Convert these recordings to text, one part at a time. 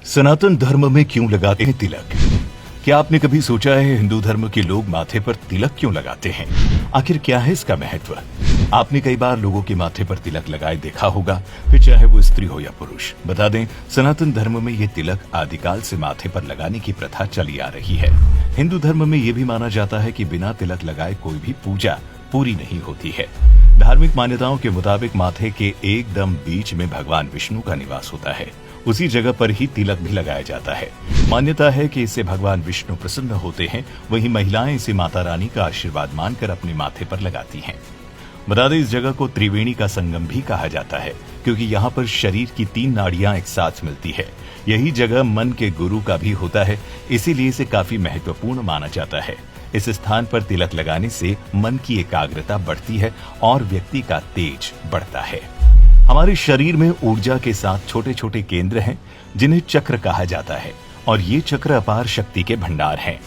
सनातन धर्म में क्यों लगाते हैं तिलक? क्या आपने कभी सोचा है हिंदू धर्म के लोग माथे पर तिलक क्यों लगाते हैं? आखिर क्या है इसका महत्व? आपने कई बार लोगों के माथे पर तिलक लगाए देखा होगा, फिर चाहे वो स्त्री हो या पुरुष। बता दें, सनातन धर्म में ये तिलक आदिकाल से माथे पर लगाने की प्रथा चली आ रही है। हिंदू धर्म में ये भी माना जाता है कि बिना तिलक लगाए कोई भी पूजा पूरी नहीं होती है। धार्मिक मान्यताओं के मुताबिक माथे के एकदम बीच में भगवान विष्णु का निवास होता है। उसी जगह पर ही तिलक भी लगाया जाता है। मान्यता है कि इससे भगवान विष्णु प्रसन्न होते हैं। वहीं महिलाएं इसे माता रानी का आशीर्वाद मानकर अपने माथे पर लगाती हैं। बता दें, इस जगह को त्रिवेणी का संगम भी कहा जाता है, क्योंकि यहाँ पर शरीर की 3 नाड़ियां एक साथ मिलती है। यही जगह मन के गुरु का भी होता है, इसीलिए इसे काफी महत्वपूर्ण माना जाता है। इस स्थान पर तिलक लगाने से मन की एकाग्रता बढ़ती है और व्यक्ति का तेज बढ़ता है। हमारे शरीर में ऊर्जा के साथ छोटे छोटे केंद्र हैं, जिन्हें चक्र कहा जाता है, और ये चक्र अपार शक्ति के भंडार हैं।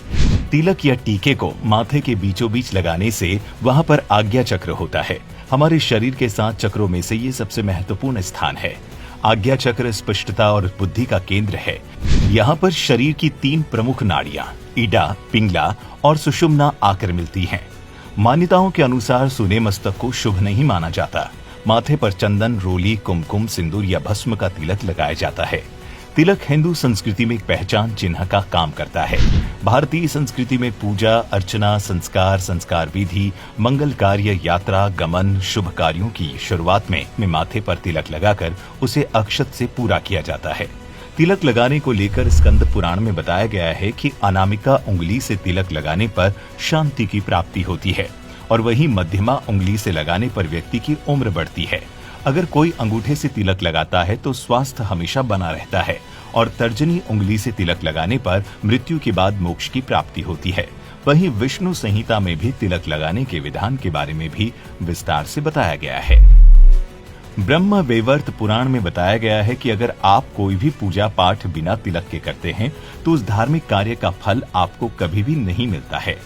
तिलक या टीके को माथे के बीचों बीच लगाने से वहां पर आज्ञा चक्र होता है। हमारे शरीर के 7 चक्रों में से ये सबसे महत्वपूर्ण स्थान है। आज्ञा चक्र स्पष्टता और बुद्धि का केंद्र है। यहाँ पर शरीर की 3 प्रमुख नाड़ियां इडा, पिंगला और सुषुम्ना आकर मिलती हैं। मान्यताओं के अनुसार सूने मस्तक को शुभ नहीं माना जाता। माथे पर चंदन, रोली, कुमकुम, सिंदूर या भस्म का तिलक लगाया जाता है। तिलक हिंदू संस्कृति में एक पहचान चिन्ह का काम करता है। भारतीय संस्कृति में पूजा अर्चना, संस्कार विधि, मंगल कार्य, यात्रा, गमन, शुभ कार्यों की शुरुआत में माथे पर तिलक लगाकर उसे अक्षत से पूरा किया जाता है। तिलक लगाने को लेकर स्कंद पुराण में बताया गया है कि अनामिका उंगली से तिलक लगाने पर शांति की प्राप्ति होती है, और वहीं मध्यमा उंगली से लगाने पर व्यक्ति की उम्र बढ़ती है। अगर कोई अंगूठे से तिलक लगाता है तो स्वास्थ्य हमेशा बना रहता है, और तर्जनी उंगली से तिलक लगाने पर मृत्यु के बाद मोक्ष की प्राप्ति होती है। वहीं विष्णु संहिता में भी तिलक लगाने के विधान के बारे में भी विस्तार से बताया गया है। ब्रह्म वैवर्त पुराण में बताया गया है कि अगर आप कोई भी पूजा पाठ बिना तिलक के करते हैं तो उस धार्मिक कार्य का फल आपको कभी भी नहीं मिलता है।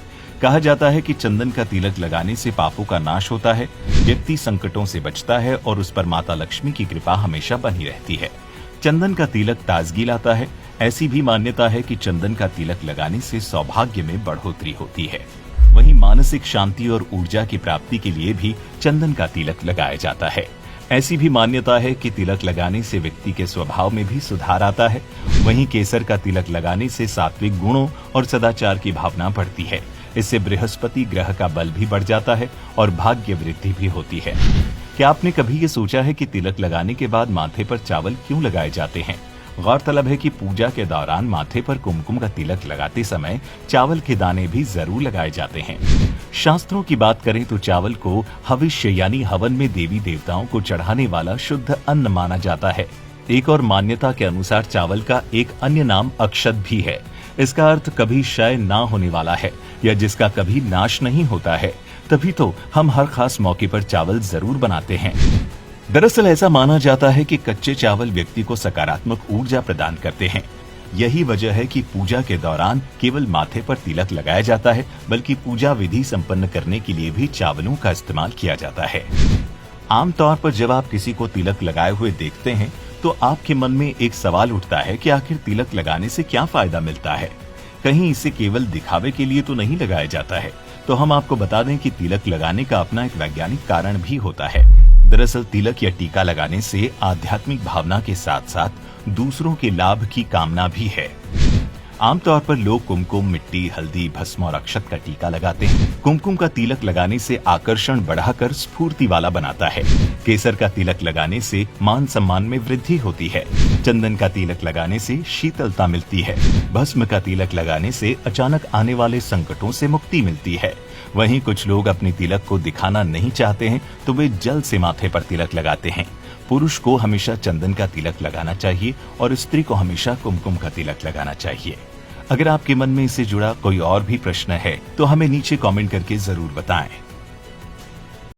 कहा जाता है कि चंदन का तिलक लगाने से पापों का नाश होता है, व्यक्ति संकटों से बचता है और उस पर माता लक्ष्मी की कृपा हमेशा बनी रहती है। चंदन का तिलक ताजगी लाता है। ऐसी भी मान्यता है कि चंदन का तिलक लगाने से सौभाग्य में बढ़ोतरी होती है। वहीं मानसिक शांति और ऊर्जा की प्राप्ति के लिए भी चंदन का तिलक लगाया जाता है। ऐसी भी मान्यता है कि तिलक लगाने से व्यक्ति के स्वभाव में भी सुधार आता है। वहीं केसर का तिलक लगाने से सात्विक गुणों और सदाचार की भावना बढ़ती है। इससे बृहस्पति ग्रह का बल भी बढ़ जाता है और भाग्य वृद्धि भी होती है। क्या आपने कभी ये सोचा है कि तिलक लगाने के बाद माथे पर चावल क्यों लगाए जाते हैं? गौरतलब है कि पूजा के दौरान माथे पर कुमकुम का तिलक लगाते समय चावल के दाने भी जरूर लगाए जाते हैं। शास्त्रों की बात करें तो चावल को हविष्य यानी हवन में देवी देवताओं को चढ़ाने वाला शुद्ध अन्न माना जाता है। एक और मान्यता के अनुसार चावल का एक अन्य नाम अक्षत भी है। इसका अर्थ कभी क्षय ना होने वाला है या जिसका कभी नाश नहीं होता है। तभी तो हम हर खास मौके पर चावल जरूर बनाते हैं। दरअसल ऐसा माना जाता है कि कच्चे चावल व्यक्ति को सकारात्मक ऊर्जा प्रदान करते हैं। यही वजह है कि पूजा के दौरान केवल माथे पर तिलक लगाया जाता है, बल्कि पूजा विधि संपन्न करने के लिए भी चावलों का इस्तेमाल किया जाता है। आमतौर पर जब आप किसी को तिलक लगाए हुए देखते हैं तो आपके मन में एक सवाल उठता है कि आखिर तिलक लगाने से क्या फायदा मिलता है? कहीं इसे केवल दिखावे के लिए तो नहीं लगाया जाता है? तो हम आपको बता दें कि तिलक लगाने का अपना एक वैज्ञानिक कारण भी होता है। दरअसल तिलक या टीका लगाने से आध्यात्मिक भावना के साथ साथ दूसरों के लाभ की कामना भी है। आमतौर पर लोग कुमकुम, मिट्टी, हल्दी, भस्म और अक्षत का टीका लगाते हैं। कुमकुम का तिलक लगाने से आकर्षण बढ़ाकर स्फूर्ति वाला बनाता है। केसर का तिलक लगाने से मान सम्मान में वृद्धि होती है। चंदन का तिलक लगाने से शीतलता मिलती है। भस्म का तिलक लगाने से अचानक आने वाले संकटों से मुक्ति मिलती है। वहीं कुछ लोग अपने तिलक को दिखाना नहीं चाहते हैं तो वे जल से माथे पर तिलक लगाते हैं। पुरुष को हमेशा चंदन का तिलक लगाना चाहिए और स्त्री को हमेशा कुमकुम का तिलक लगाना चाहिए। अगर आपके मन में इससे जुड़ा कोई और भी प्रश्न है तो हमें नीचे कमेंट करके जरूर बताएं।